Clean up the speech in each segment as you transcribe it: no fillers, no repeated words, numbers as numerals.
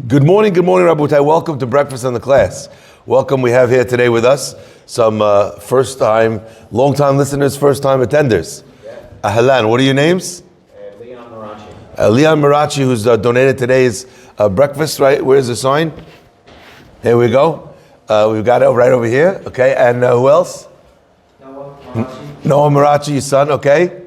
Good morning, Rabotai. Welcome to Breakfast in the Class. Welcome. We have here today with us some first-time, long-time listeners, first-time attenders. Ahlan, what are your names? Leon Marachi. Leon Marachi, who's donated today's breakfast, right? Where's the sign? Here we go. We've got it right over here. Okay, and who else? Noah Marachi. Noah Marachi, your son, okay?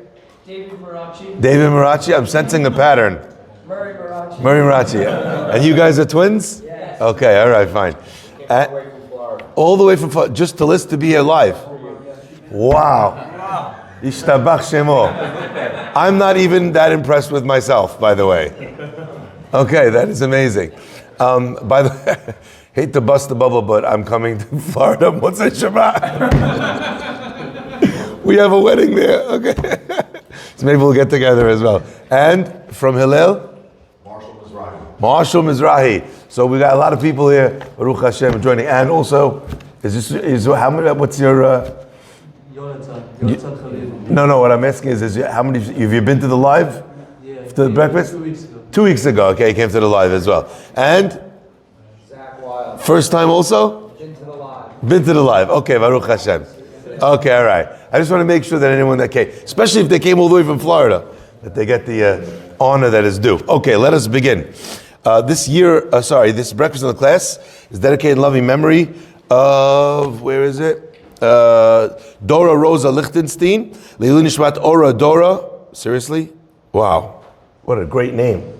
David Marachi. David Marachi, I'm sensing a pattern. Murray Marachi. Murray Marachi. And you guys are twins? Yes. Okay, all right, fine. All the way from Florida. All the way from Florida, just to list to be here live. Wow. Ishtabach Shemo. I'm not even that impressed with myself, by the way. Okay, that is amazing. By the way, hate to bust the bubble, but I'm coming to Florida Motzei Shabbat. We have a wedding there, okay? So maybe we'll get together as well. And from Hillel? Marshall Mizrahi. So we got a lot of people here, Baruch Hashem, joining. And also, how many, what's your... Jonathan Khalil. No, what I'm asking is how many, have you been to the live? Yeah. To the breakfast? 2 weeks ago. 2 weeks ago, okay, he came to the live as well. And? Zach Wild. First time also? Been to the live. Been to the live. Okay, Baruch Hashem. Okay, all right. I just want to make sure that anyone that came, especially if they came all the way from Florida, that they get the honor that is due. Okay, let us begin. This breakfast in the class is dedicated in loving memory of, where is it? Dora Rosa Lichtenstein. Leilun Nishmat Ora Dora. Seriously? Wow. What a great name.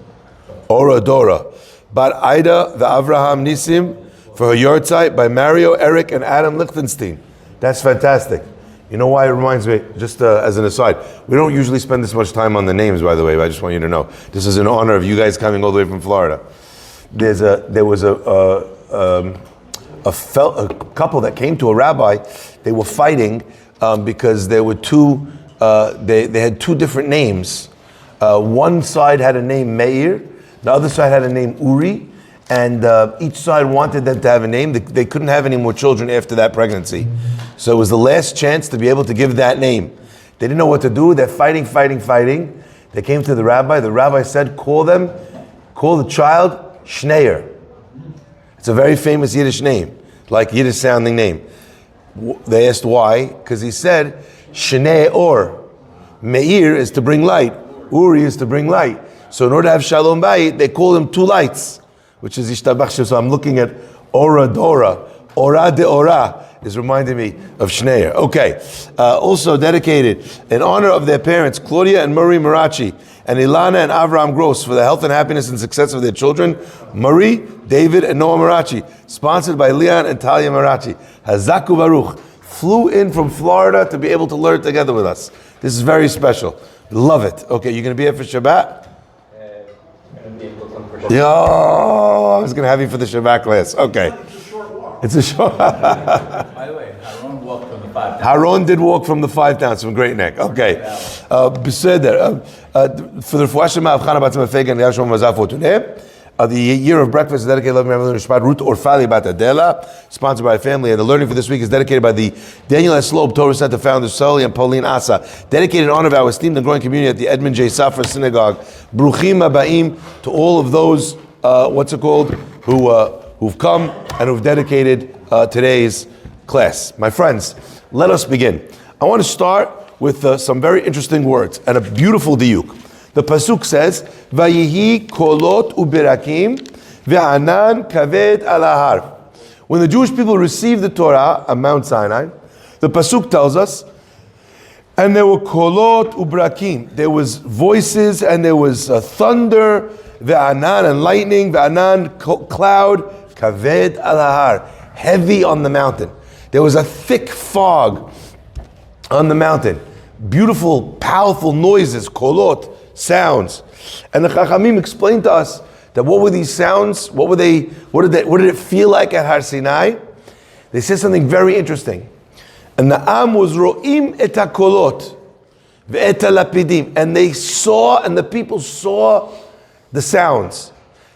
Ora Dora. Bat Ida the Avraham Nisim for her yahrzeit by Mario, Eric, and Adam Lichtenstein. That's fantastic. You know why it reminds me, just as an aside, we don't usually spend this much time on the names, by the way, but I just want you to know. This is in honor of you guys coming all the way from Florida. There was a couple that came to a rabbi. They were fighting because there were they had two different names. One side had a name Meir, the other side had a name Uri, and each side wanted them to have a name. They couldn't have any more children after that pregnancy. So it was the last chance to be able to give that name. They didn't know what to do. They're fighting. They came to the rabbi. The rabbi said, call the child Schneier. It's a very famous Yiddish name, like Yiddish sounding name. They asked why, because he said, Shnei Or. Meir is to bring light. Uri is to bring light. So in order to have Shalom Bayit, they call him two lights, which is Ishtabach. So I'm looking at Ora Dora. Ora de Ora is reminding me of Schneier. Okay. Also dedicated in honor of their parents, Claudia and Murray Marachi, and Ilana and Avram Gross, for the health and happiness and success of their children, Murray, David, and Noah Marachi. Sponsored by Leon and Talia Marachi. Hazaku Baruch flew in from Florida to be able to learn together with us. This is very special. Love it. Okay, you're going to be here for Shabbat? Yo, I was going to have you for the Shabbat class. Okay. It's a short walk. By the way, Haron walked from the 5 towns. Haron did walk from the 5 towns from Great Neck. Okay. Beseder. For the Refuah Shema of Chana Batzim Afega and Yashom Mazaf for today. The year of breakfast is dedicated to Loving Memory Shpat Ruth Orfali Bat Adela, sponsored by a family. And the learning for this week is dedicated by the Daniel S. Loeb Torah Center founders Sully and Pauline Asa. Dedicated in honor of our esteemed and growing community at the Edmund J. Safra Synagogue. Bruchim Abaim to all of those, who've come and who've dedicated today's class. My friends, let us begin. I want to start with some very interesting words and a beautiful diuk. The pasuk says, "Vayihi kolot uberakim ve'anan kaved al har." When the Jewish people received the Torah on Mount Sinai, the pasuk tells us, and there were kolot uberakim. There was voices and there was thunder, ve'anan and lightning, ve'anan cloud, kaved al har, heavy on the mountain. There was a thick fog on the mountain. Beautiful, powerful noises, kolot, sounds. And the Chachamim explained to us that what were these sounds? What did it feel like at Har Sinai? They said something very interesting. And the Am was ro'im et kolot ve'et lapidim. And they saw, and the people saw the sounds.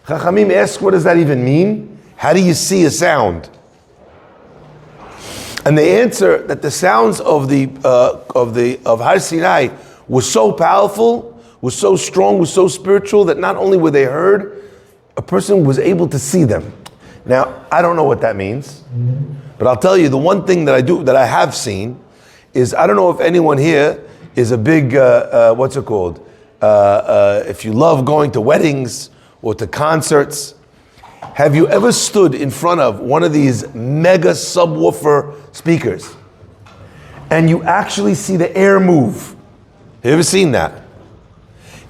Chachamim asked, what does that even mean? How do you see a sound? And they answer that the sounds of Har Sinai were so powerful, was so strong, was so spiritual that not only were they heard a person was able to see them. Now, I don't know what that means, but I'll tell you the one thing that I have seen is, I don't know if anyone here is a big, what's it called? If you love going to weddings or to concerts, have you ever stood in front of one of these mega subwoofer speakers and you actually see the air move? Have you ever seen that?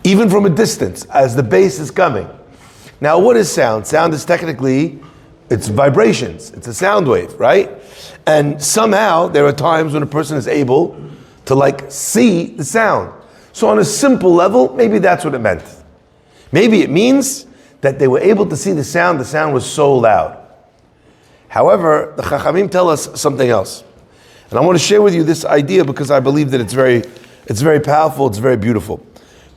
Even from a distance, as the bass is coming. Now, what is sound? Sound is technically, it's vibrations. It's a sound wave, right? And somehow, there are times when a person is able to see the sound. So on a simple level, maybe that's what it meant. Maybe it means that they were able to see the sound was so loud. However, the Chachamim tell us something else. And I want to share with you this idea because I believe that it's very powerful, it's very beautiful.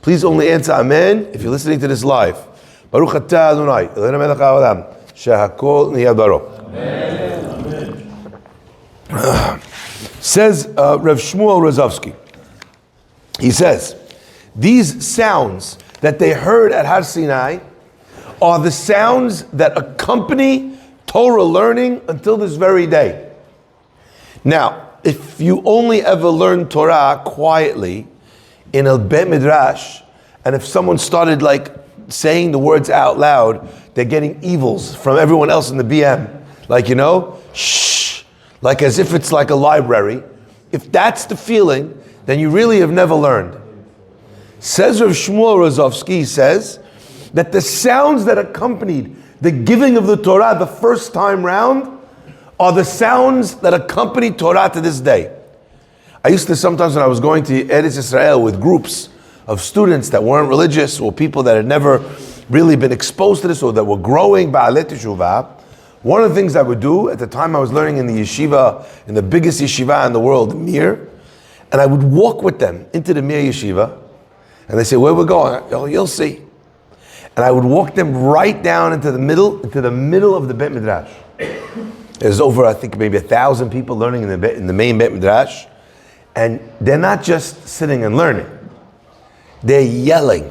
Please only answer Amen if you're listening to this live. Baruch atah Adonai, Eloheinu melech haolam, shehakol niyeh baro. Says Rav Shmuel Rozovsky. He says, these sounds that they heard at Har Sinai are the sounds that accompany Torah learning until this very day. Now, if you only ever learn Torah quietly in a Bet Midrash, and if someone started saying the words out loud, they're getting evils from everyone else in the BM. Shh, as if it's like a library. If that's the feeling, then you really have never learned. Says Rav Shmuel Rozovsky, says that the sounds that accompanied the giving of the Torah the first time round are the sounds that accompany Torah to this day. I used to sometimes, when I was going to Eretz Israel with groups of students that weren't religious or people that had never really been exposed to this or that were growing Ba'alei Teshuvah, one of the things I would do at the time I was learning in the yeshiva, in the biggest yeshiva in the world, Mir, and I would walk with them into the Mir yeshiva, and they say, where we're going? Oh, you'll see. And I would walk them right down into the middle of the Bet Midrash. There's over, I think, maybe 1,000 people learning in the main Bet Midrash, and they're not just sitting and learning. They're yelling,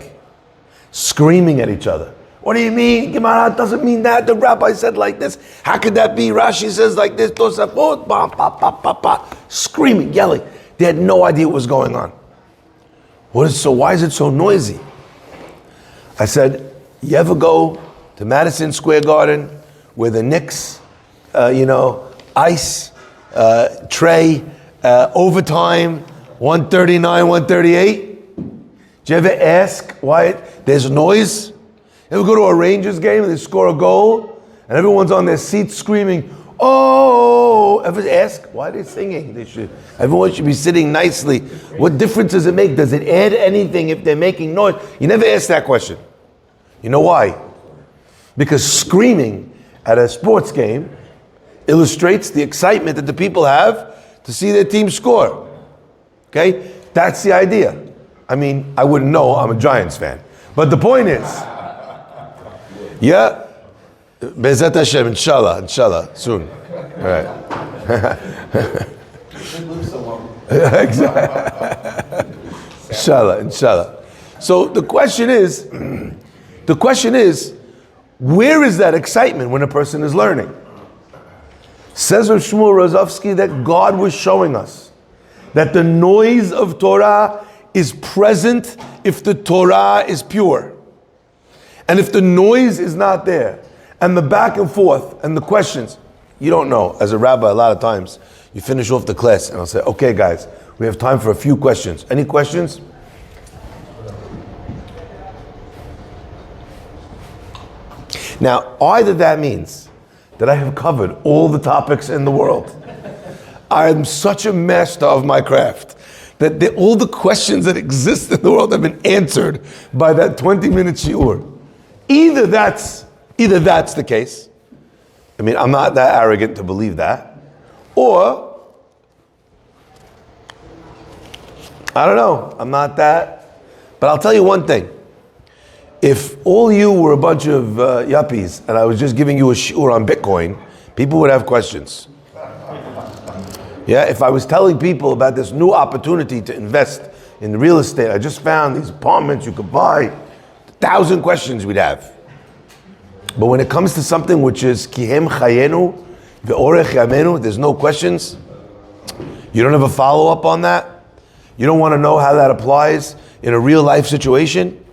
screaming at each other. What do you mean? Gemara doesn't mean that. The rabbi said like this. How could that be? Rashi says like this. Tosafot, ba, ba, ba, ba, ba. Screaming, yelling. They had no idea what was going on. Why is it so noisy? I said, you ever go to Madison Square Garden where the Knicks, ice, tray, overtime, 139, 138? Did you ever ask why there's noise? You ever go to a Rangers game and they score a goal and everyone's on their seats screaming, oh! Ever ask why they're singing? Everyone should be sitting nicely. What difference does it make? Does it add anything if they're making noise? You never ask that question. You know why? Because screaming at a sports game illustrates the excitement that the people have to see their team score. Okay? That's the idea. I mean, I wouldn't know, I'm a Giants fan. But the point is, yeah, Be'ezat Hashem, inshallah, soon. All right. Exactly. Inshallah. So the question is, where is that excitement when a person is learning? Says Rav Shmuel Rozovsky that God was showing us that the noise of Torah is present if the Torah is pure. And if the noise is not there, and the back and forth, and the questions, you don't know. As a rabbi, a lot of times, you finish off the class, and I'll say, okay guys, we have time for a few questions. Any questions? Now, either that means that I have covered all the topics in the world. I am such a master of my craft that all the questions that exist in the world have been answered by that 20-minute shiur. Either that's the case. I mean, I'm not that arrogant to believe that. Or, I don't know, I'm not that. But I'll tell you one thing. If all you were a bunch of yuppies and I was just giving you a shiur on Bitcoin, people would have questions. Yeah, if I was telling people about this new opportunity to invest in real estate, I just found these apartments you could buy, 1,000 questions we'd have. But when it comes to something which is kihem chayenu ve'orech yamenu, there's no questions. You don't have a follow-up on that. You don't want to know how that applies in a real life situation.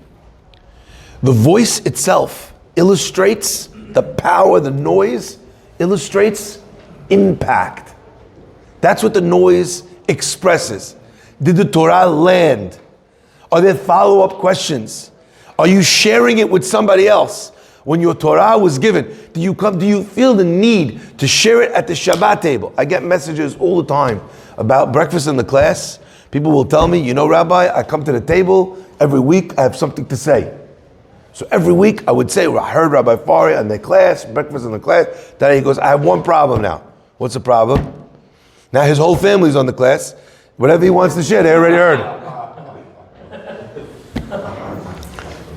The voice itself illustrates the power, the noise illustrates impact. That's what the noise expresses. Did the Torah land? Are there follow-up questions? Are you sharing it with somebody else? When your Torah was given, do you feel the need to share it at the Shabbat table? I get messages all the time about breakfast in the class. People will tell me, you know, Rabbi, I come to the table every week, I have something to say. So every week I would say, well, I heard Rabbi Farhi in the class, breakfast in the class. Then he goes, I have one problem now. What's the problem? Now his whole family's on the class. Whatever he wants to share, they already heard.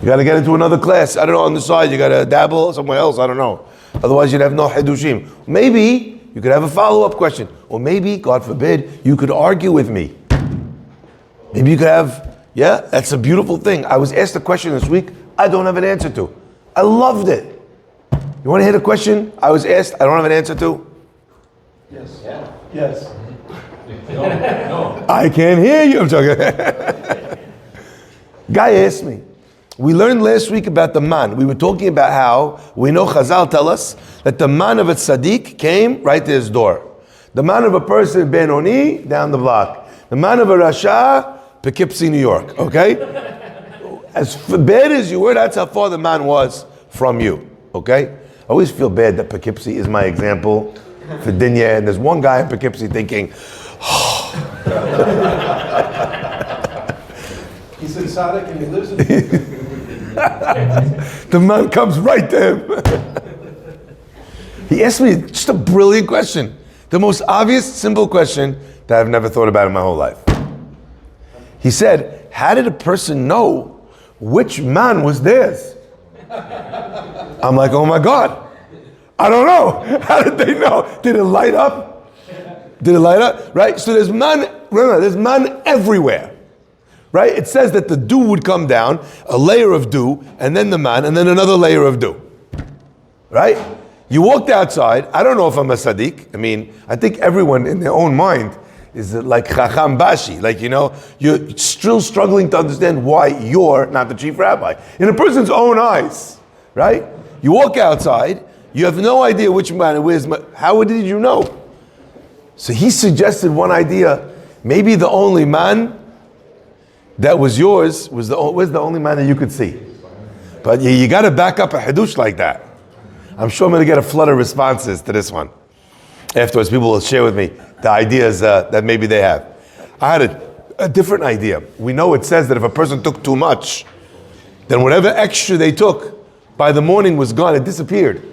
You got to get into another class. I don't know, on the side. You got to dabble somewhere else. I don't know. Otherwise, you'd have no hidushim. Maybe you could have a follow-up question. Or maybe, God forbid, you could argue with me. Maybe you could have, yeah, that's a beautiful thing. I was asked a question this week I don't have an answer to. I loved it. You want to hear the question I was asked I don't have an answer to? Yes. Yeah. Yes. No. I can't hear you. I'm talking. Guy asked me. We learned last week about the man. We were talking about how we know Chazal tell us that the man of a tzaddik came right to his door. The man of a person, Benoni, down the block. The man of a Rasha, Poughkeepsie, New York. Okay? As bad as you were, that's how far the man was from you. Okay? I always feel bad that Poughkeepsie is my example for Dinya, and there's one guy in Poughkeepsie thinking, He's in Sadik and he lives in the man comes right to him. He asked me just a brilliant question. The most obvious, simple question that I've never thought about in my whole life. He said, how did a person know which man was theirs? I'm like, oh my God. I don't know. How did they know? Did it light up? Did it light up? Right? So there's man, remember, there's man everywhere. Right? It says that the dew would come down, a layer of dew, and then the man, and then another layer of dew. Right? You walked outside. I don't know if I'm a Sadiq. I mean, I think everyone in their own mind is like Chacham Bashi. Like, you know, you're still struggling to understand why you're not the chief rabbi. In a person's own eyes. Right? You walk outside, you have no idea which man it is. How did you know? So he suggested one idea. Maybe the only man that was yours was the only man that you could see. But you got to back up a hadush like that. I'm sure I'm going to get a flood of responses to this one. Afterwards, people will share with me the ideas that maybe they have. I had a different idea. We know it says that if a person took too much, then whatever extra they took by the morning was gone. It disappeared.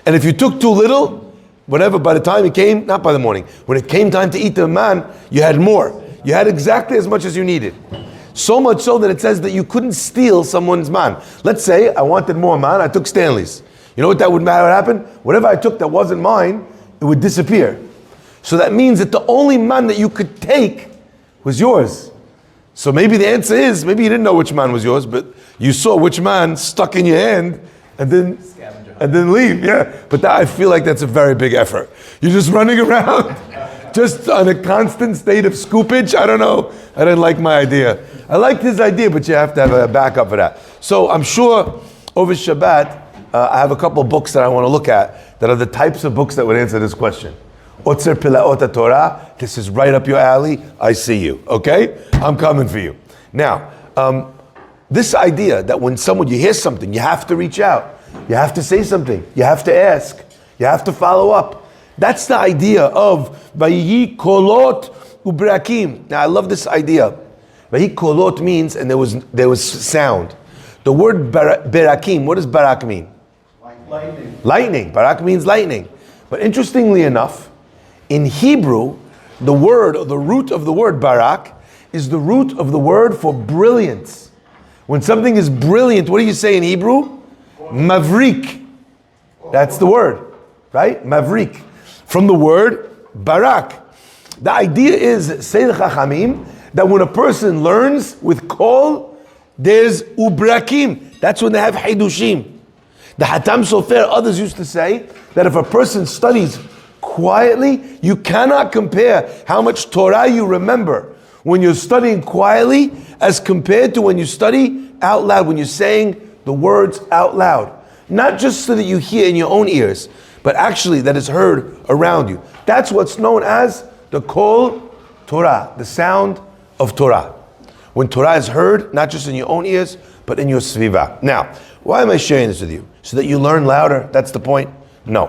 And if you took too little, whatever, by the time it came, not by the morning, when it came time to eat the man, you had more. You had exactly as much as you needed. So much so that it says that you couldn't steal someone's man. Let's say I wanted more man, I took Stanley's. You know what that would happen? Whatever I took that wasn't mine, it would disappear. So that means that the only man that you could take was yours. So maybe the answer is, maybe you didn't know which man was yours, but you saw which man stuck in your hand and then leave. Yeah, but I feel like that's a very big effort. You're just running around, just on a constant state of scoopage. I don't know. I didn't like my idea. I liked his idea, but you have to have a backup for that. So I'm sure over Shabbat, I have a couple of books that I want to look at that are the types of books that would answer this question. Otzer Pilaot Torah, this is right up your alley. I see you, okay? I'm coming for you. Now, this idea that when you hear something, you have to reach out. You have to say something. You have to ask. You have to follow up. That's the idea of Vayihi kolot ubrakim. Now, I love this idea. Vayihi kolot means, and there was sound. The word berakim, what does barak mean? lightning. Lightning. Barak means lightning. But interestingly enough, in Hebrew, the root of the word barak is the root of the word for brilliance. When something is brilliant, what do you say in Hebrew? Mavrik. That's the word, right? Mavrik. From the word barak. The idea is, say the Chachamim, that when a person learns with kol, there's ubrakim. That's when they have hidushim. The Hatam Sofer, others used to say that if a person studies quietly, you cannot compare how much Torah you remember when you're studying quietly as compared to when you study out loud, when you're saying the words out loud. Not just so that you hear in your own ears, but actually that is heard around you. That's what's known as the Kol Torah, the sound of Torah. When Torah is heard, not just in your own ears, but in your sviva. Now, why am I sharing this with you? So that you learn louder? That's the point? No.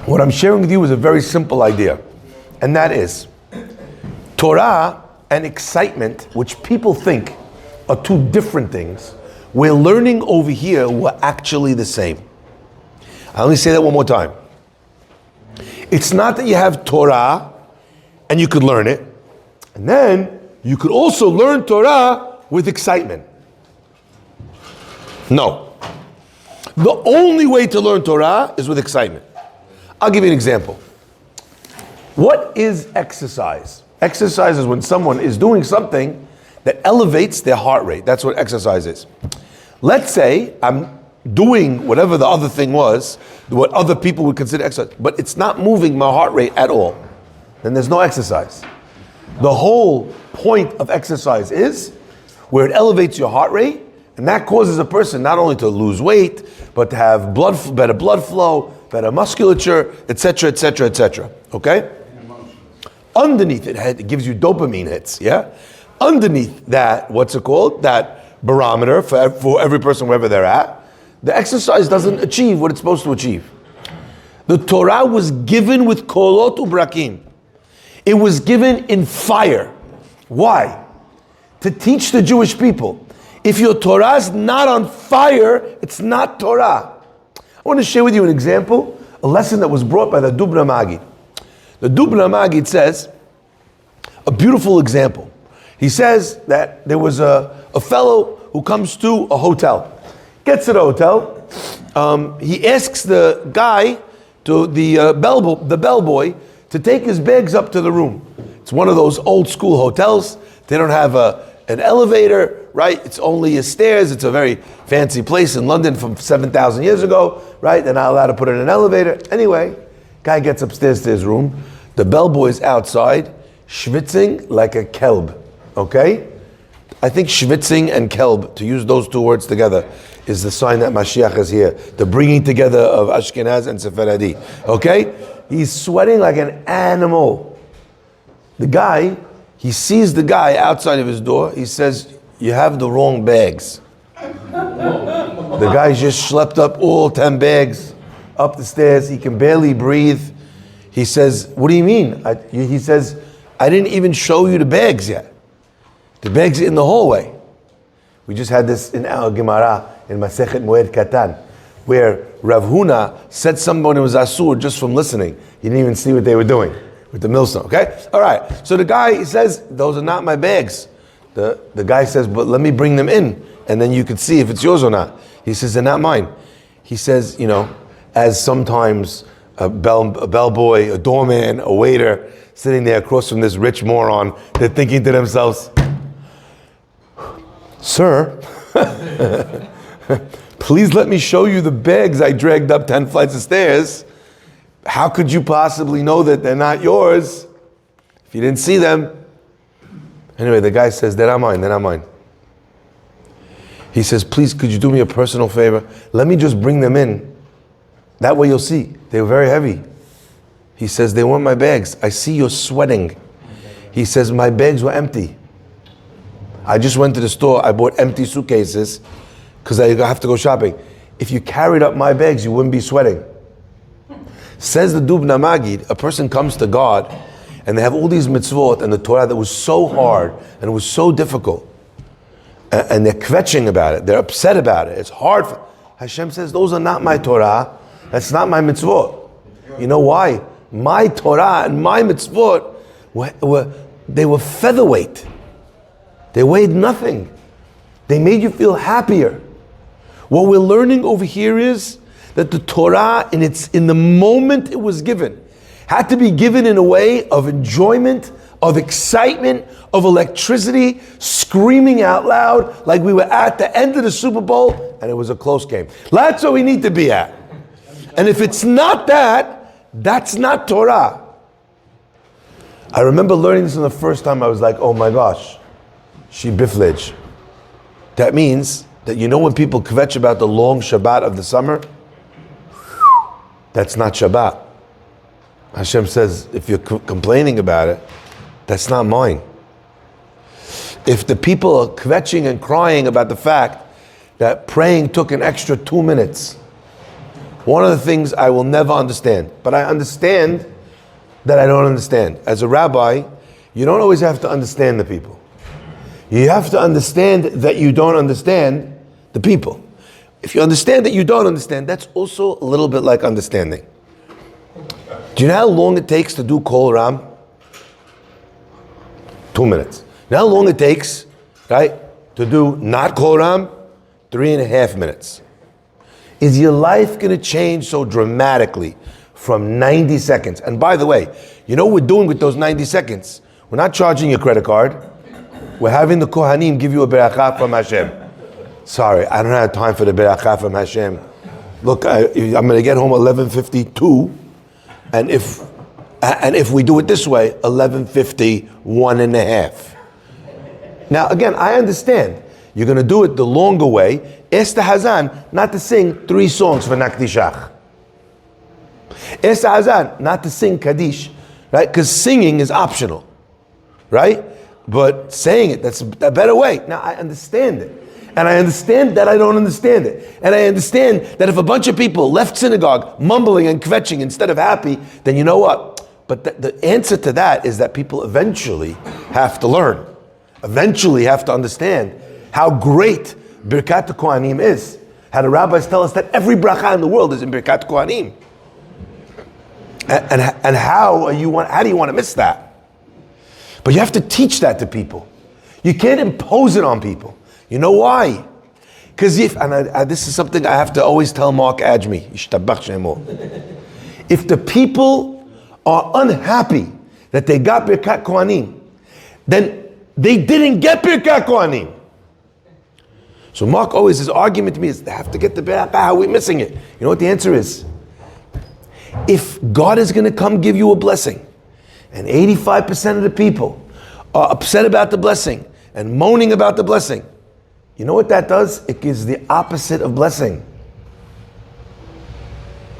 What I'm sharing with you is a very simple idea, and that is Torah and excitement, which people think are two different things, we're learning over here were actually the same. I'll only say that one more time. It's not that you have Torah and you could learn it, and then you could also learn Torah with excitement. No. The only way to learn Torah is with excitement. I'll give you an example. What is exercise? Exercise is when someone is doing something that elevates their heart rate. That's what exercise is. Let's say I'm doing whatever the other thing was, what other people would consider exercise, but it's not moving my heart rate at all. Then there's no exercise. The whole point of exercise is where it elevates your heart rate, and that causes a person not only to lose weight, but to have better blood flow, better musculature, etc., etc., etc. Okay? Underneath it, it gives you dopamine hits, yeah? Underneath that, what's it called? That barometer for every person wherever they're at, the exercise doesn't achieve what it's supposed to achieve. The Torah was given with kolot ubrakim. It was given in fire. Why? To teach the Jewish people. If your Torah is not on fire, it's not Torah. I want to share with you an example, a lesson that was brought by the Dubna Magid. The Dubna Magid says, a beautiful example. He says that there was a fellow who comes to a hotel. Gets to the hotel, he asks the guy, the bellboy, to take his bags up to the room. It's one of those old school hotels. They don't have an elevator, right? It's only a stairs. It's a very fancy place in London from 7,000 years ago, right? They're not allowed to put in an elevator. Anyway, guy gets upstairs to his room. The bellboy's outside, schwitzing like a kelb, okay? I think schwitzing and kelb, to use those two words together, is the sign that Mashiach is here. The bringing together of Ashkenaz and Sephardi, okay? He's sweating like an animal. The guy, he sees the guy outside of his door. He says, "You have the wrong bags." The guy just schlepped up all 10 bags up the stairs. He can barely breathe. He says, "What do you mean?" He says, "I didn't even show you the bags yet. The bags are in the hallway." We just had this in our Gemara in Masechet Moed Katan, where Rav Huna said someone was asur just from listening. He didn't even see what they were doing with the millstone, okay? All right, so the guy, he says, "Those are not my bags." The guy says, "But let me bring them in, and then you can see if it's yours or not." He says, "They're not mine." He says, as sometimes a bellboy, a doorman, a waiter, sitting there across from this rich moron, they're thinking to themselves, "Sir, please let me show you the bags I dragged up 10 flights of stairs. How could you possibly know that they're not yours if you didn't see them?" Anyway, the guy says, "They're not mine. He says, "Please, could you do me a personal favor? Let me just bring them in. That way you'll see. They were very heavy." He says, "They weren't my bags. I see you're sweating." He says, "My bags were empty. I just went to the store. I bought empty suitcases because I have to go shopping. If you carried up my bags, you wouldn't be sweating." Says the Dubna Magid, a person comes to God and they have all these mitzvot and the Torah that was so hard and it was so difficult. And they're kvetching about it. They're upset about it. It's hard. Hashem says, "Those are not my Torah. That's not my mitzvot." You know why? My Torah and my mitzvot they were featherweight. They weighed nothing. They made you feel happier. What we're learning over here is that the Torah, in the moment it was given, had to be given in a way of enjoyment, of excitement, of electricity, screaming out loud like we were at the end of the Super Bowl and it was a close game. That's what we need to be at. And if it's not that, that's not Torah. I remember learning this for the first time. I was like, oh my gosh, she biflage. That means that when people kvetch about the long Shabbat of the summer, that's not Shabbat. Hashem says, if you're complaining about it, that's not mine. If the people are kvetching and crying about the fact that praying took an extra 2 minutes, one of the things I will never understand, but I understand that I don't understand. As a rabbi, you don't always have to understand the people. You have to understand that you don't understand the people. If you understand that you don't understand, that's also a little bit like understanding. Do you know how long it takes to do Kol Ram? 2 minutes. You know how long it takes, right, to do not Kol Ram? 3.5 minutes. Is your life going to change so dramatically from 90 seconds? And by the way, you know what we're doing with those 90 seconds? We're not charging your credit card. We're having the Kohanim give you a beracha from Hashem. Sorry, I don't have time for the beracha from Hashem. Look, I'm going to get home 11:52, and if we do it this way, 11:50, 1.5. Now again, I understand. You're going to do it the longer way. Ask the Hazan not to sing 3 songs for Nakdishach. Ask the Hazan not to sing Kaddish, right? Because singing is optional, right? But saying it, that's a better way. Now I understand it. And I understand that I don't understand it. And I understand that if a bunch of people left synagogue mumbling and kvetching instead of happy, then you know what? But the answer to that is that people eventually have to learn, eventually have to understand how great Birkat Kohanim is. How the rabbis tell us that every bracha in the world is in Birkat Kohanim. And how do you want to miss that? But you have to teach that to people. You can't impose it on people. You know why? Because this is something I have to always tell Mark Ajmi, if the people are unhappy that they got Birkat Kohanim, then they didn't get Birkat Kohanim. So Mark always, his argument to me is, they have to get the Birkat, how are we missing it? You know what the answer is? If God is going to come give you a blessing, and 85% of the people are upset about the blessing and moaning about the blessing, you know what that does? It gives the opposite of blessing.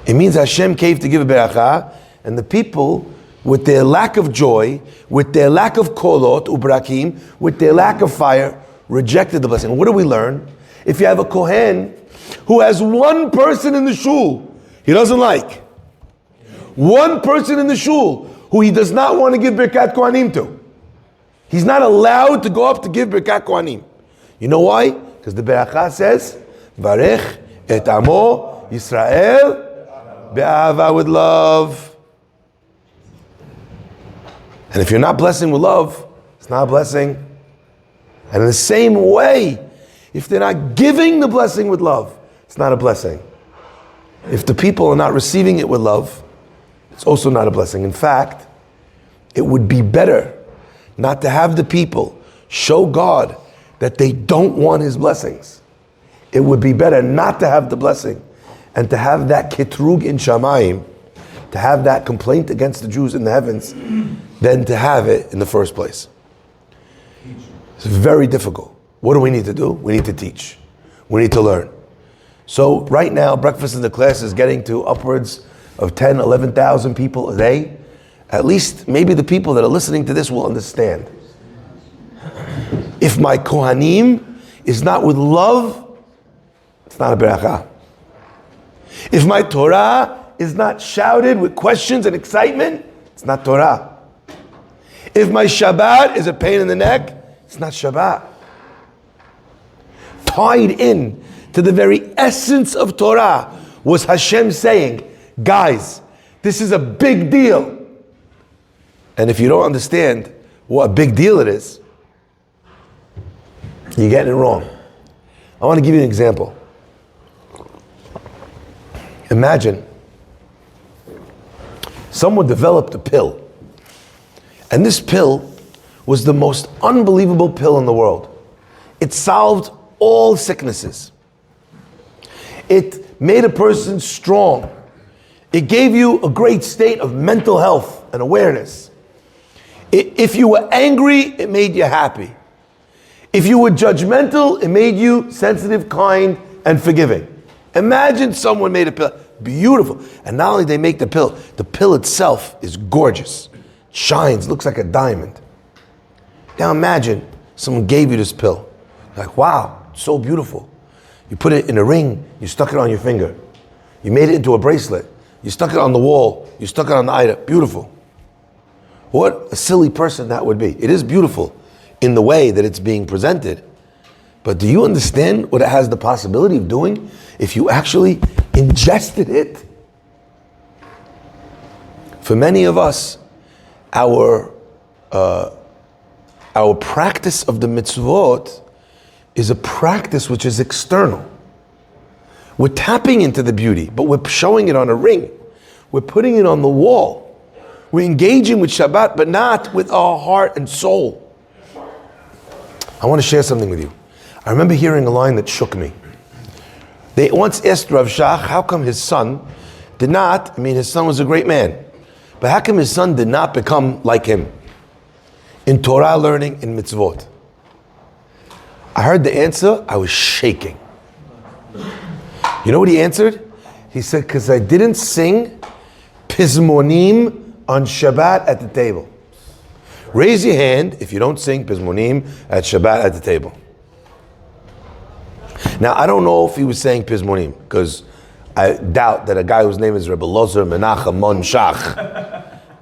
It means Hashem came to give a beracha, and the people, with their lack of joy, with their lack of kolot, ubrakim, with their lack of fire, rejected the blessing. What do we learn? If you have a kohen who has one person in the shul he doesn't like, one person in the shul who he does not want to give Birkat Kohanim to, he's not allowed to go up to give Birkat Kohanim. You know why? Because the beracha says, Varech et amo Yisrael be'ahava, with love. And if you're not blessing with love, it's not a blessing. And in the same way, if they're not giving the blessing with love, it's not a blessing. If the people are not receiving it with love, it's also not a blessing. In fact, it would be better not to have the people show God that they don't want His blessings. It would be better not to have the blessing and to have that kitrug in Shamayim, to have that complaint against the Jews in the heavens, than to have it in the first place. It's very difficult. What do we need to do? We need to teach. We need to learn. So right now, breakfast in the class is getting to upwards of 10, 11,000 people a day. At least maybe the people that are listening to this will understand. If my Kohanim is not with love, it's not a beracha. If my Torah is not shouted with questions and excitement, it's not Torah. If my Shabbat is a pain in the neck, it's not Shabbat. Tied in to the very essence of Torah was Hashem saying, guys, this is a big deal. And if you don't understand what a big deal it is, you're getting it wrong. I want to give you an example. Imagine someone developed a pill, and this pill was the most unbelievable pill in the world. It solved all sicknesses. It made a person strong. It gave you a great state of mental health and awareness. If you were angry, it made you happy. If you were judgmental, it made you sensitive, kind, and forgiving. Imagine someone made a pill. Beautiful. And not only they make the pill itself is gorgeous. Shines, looks like a diamond. Now imagine someone gave you this pill. Like, wow, so beautiful. You put it in a ring, you stuck it on your finger. You made it into a bracelet. You stuck it on the wall. You stuck it on the item. Beautiful. What a silly person that would be. It is beautiful in the way that it's being presented. But do you understand what it has the possibility of doing if you actually ingested it? For many of us, our practice of the mitzvot is a practice which is external. We're tapping into the beauty, but we're showing it on a ring. We're putting it on the wall. We're engaging with Shabbat, but not with our heart and soul. I want to share something with you. I remember hearing a line that shook me. They once asked Rav Shach, how come his son did not, his son was a great man, but how come his son did not become like him in Torah learning, in mitzvot? I heard the answer, I was shaking. You know what he answered? He said, because I didn't sing Pizmonim on Shabbat at the table. Raise your hand if you don't sing Pizmonim at Shabbat at the table. Now, I don't know if he was saying Pizmonim, because I doubt that a guy whose name is Rebbe Lozer Menachem Mon Shach,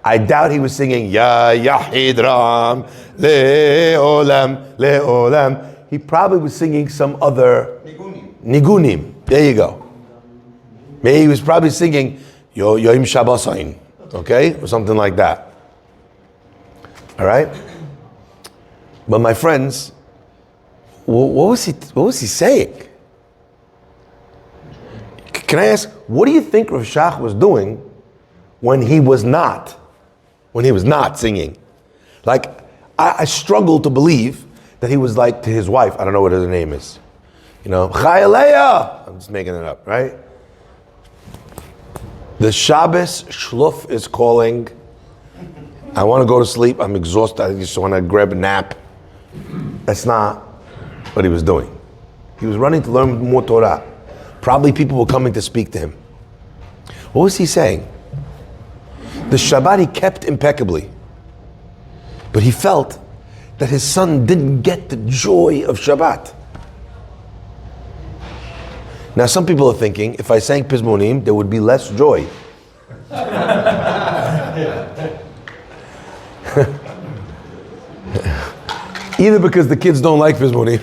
I doubt he was singing Ya Yahid Ram Le'olam Le'olam. He probably was singing some other Nigunim. There you go. Maybe he was probably singing Yoim Shabbasayin, okay? Or something like that. All right? But my friends, what was he saying? Can I ask, what do you think Rav Shach was doing when he was not singing? Like, I struggle to believe that he was like to his wife, I don't know what her name is. Chayaleya! I'm just making it up, right? The Shabbos shluf is calling. I want to go to sleep. I'm exhausted. I just want to grab a nap. That's not what he was doing. He was running to learn more Torah. Probably people were coming to speak to him. What was he saying? The Shabbat he kept impeccably. But he felt that his son didn't get the joy of Shabbat. Now some people are thinking, if I sang Pizmonim, there would be less joy. Either because the kids don't like Pizmonim,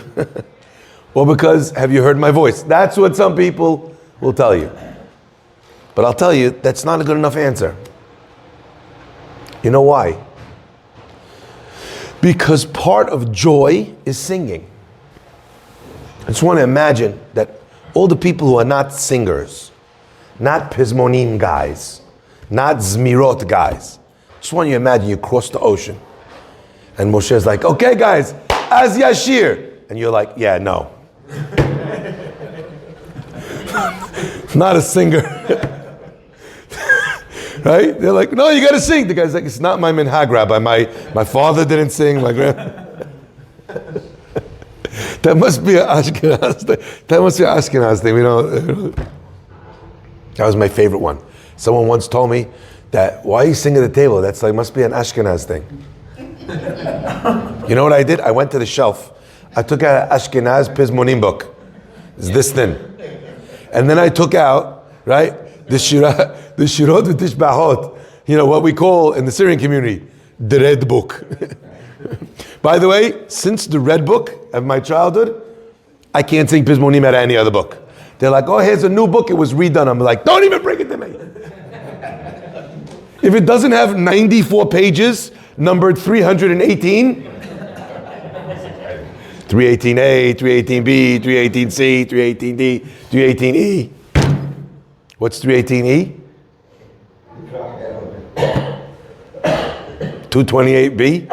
or because, have you heard my voice? That's what some people will tell you. But I'll tell you, that's not a good enough answer. You know why? Because part of joy is singing. I just want to imagine that all the people who are not singers, not Pizmonim guys, not Zmirot guys, just want you to imagine you cross the ocean and Moshe's like, okay guys, Az Yashir. And you're like, yeah, no. Not a singer. Right? They're like, no, you got to sing. The guy's like, it's not my minhag, Rabbi. My father didn't sing. My that must be an Ashkenaz thing. That must be an Ashkenaz thing. That was my favorite one. Someone once told me that, why are you singing at the table? That's like, must be an Ashkenaz thing. You know what I did? I went to the shelf. I took out an Ashkenaz Pizmonim book. It's this thin. And then I took out, right, the Shirot V'Tishbahot, what we call in the Syrian community, the Red Book. By the way, since the Red Book of my childhood, I can't sing Pizmonim out of any other book. They're like, oh, here's a new book, it was redone. I'm like, don't even bring it to me. If it doesn't have 94 pages, numbered 318, 318A, 318B, 318C, 318D, 318E. What's 318E? 228B?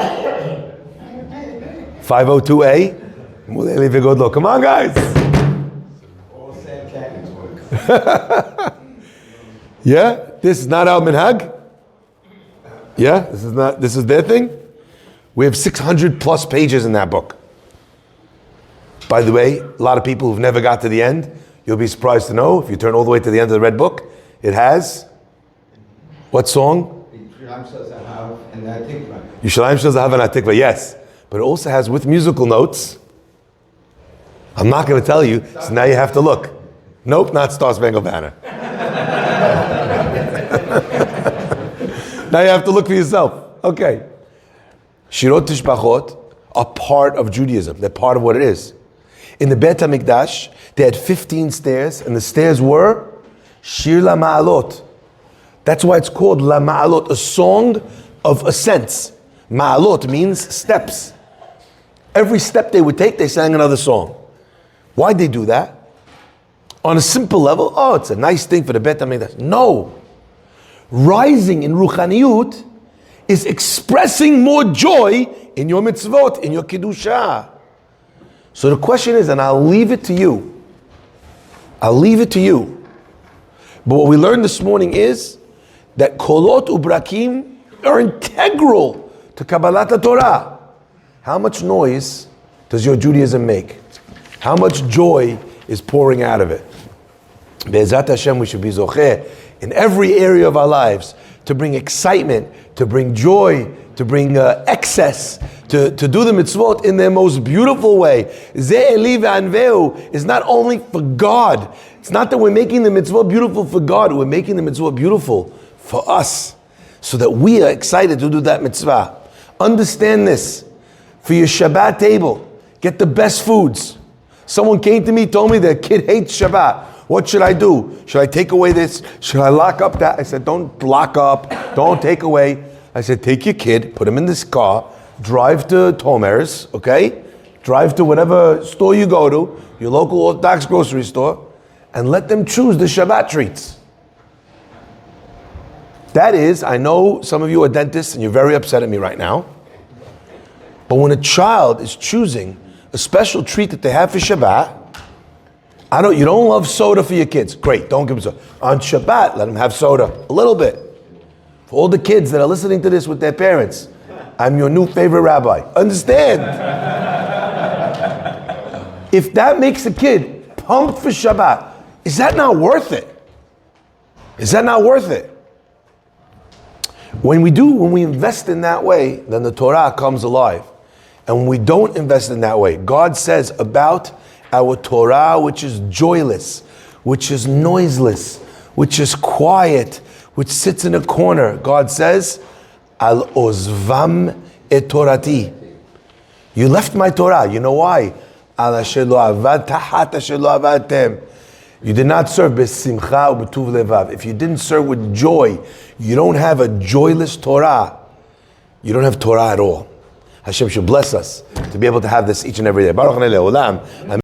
502A. Come on, guys. Yeah, this is not our minhag. Yeah, this is their thing. We have 600 plus pages in that book. By the way, a lot of people who've never got to the end, you'll be surprised to know, if you turn all the way to the end of the red book, it has, what song? Yisrael Zahav and Atikva. Yishalayim Shel Zahav and Atikva, yes. But it also has, with musical notes, I'm not going to tell you, so now you have to look. Nope, not Star Spangled Banner. Now you have to look for yourself. Okay. Shirot Tishbachot are part of Judaism. They're part of what it is. In the Beit HaMikdash, they had 15 stairs, and the stairs were Shir La Ma'alot. That's why it's called La Ma'alot, a song of ascents. Ma'alot means steps. Every step they would take, they sang another song. Why'd they do that? On a simple level, it's a nice thing for the Beit HaMikdash. No. Rising in Ruchaniyut is expressing more joy in your mitzvot, in your Kiddusha. So the question is, and I'll leave it to you. But what we learned this morning is that kolot ubrakim are integral to Kabbalat Torah. How much noise does your Judaism make? How much joy is pouring out of it? Be'ezat Hashem, we should be zocheh in every area of our lives to bring excitement, to bring joy, to bring excess, to do the mitzvot in their most beautiful way. Ze Eli ve'anveu is not only for God. It's not that we're making the mitzvot beautiful for God, we're making the mitzvot beautiful for us, so that we are excited to do that mitzvah. Understand this. For your Shabbat table, get the best foods. Someone came to me, told me their kid hates Shabbat. What should I do? Should I take away this? Should I lock up that? I said, don't lock up, don't take away. I said, take your kid, put him in this car, drive to Tomer's, okay? Drive to whatever store you go to, your local Orthodox grocery store, and let them choose the Shabbat treats. That is, I know some of you are dentists and you're very upset at me right now, but when a child is choosing a special treat that they have for Shabbat, you don't love soda for your kids. Great, don't give them soda. On Shabbat, let them have soda, a little bit. For all the kids that are listening to this with their parents, I'm your new favorite rabbi. Understand? If that makes a kid pumped for Shabbat, is that not worth it? Is that not worth it? When we invest in that way, then the Torah comes alive. And when we don't invest in that way, God says about our Torah, which is joyless, which is noiseless, which is quiet, which sits in a corner, God says, Al ozvam et torati. You left my Torah. You know why? Al asher lo avad tahat asher lo avadtem. You did not serve besimcha u'betuv levav. If you didn't serve with joy, you don't have a joyless Torah. You don't have Torah at all. Hashem should bless us to be able to have this each and every day. Baruch Hanei Le'olam.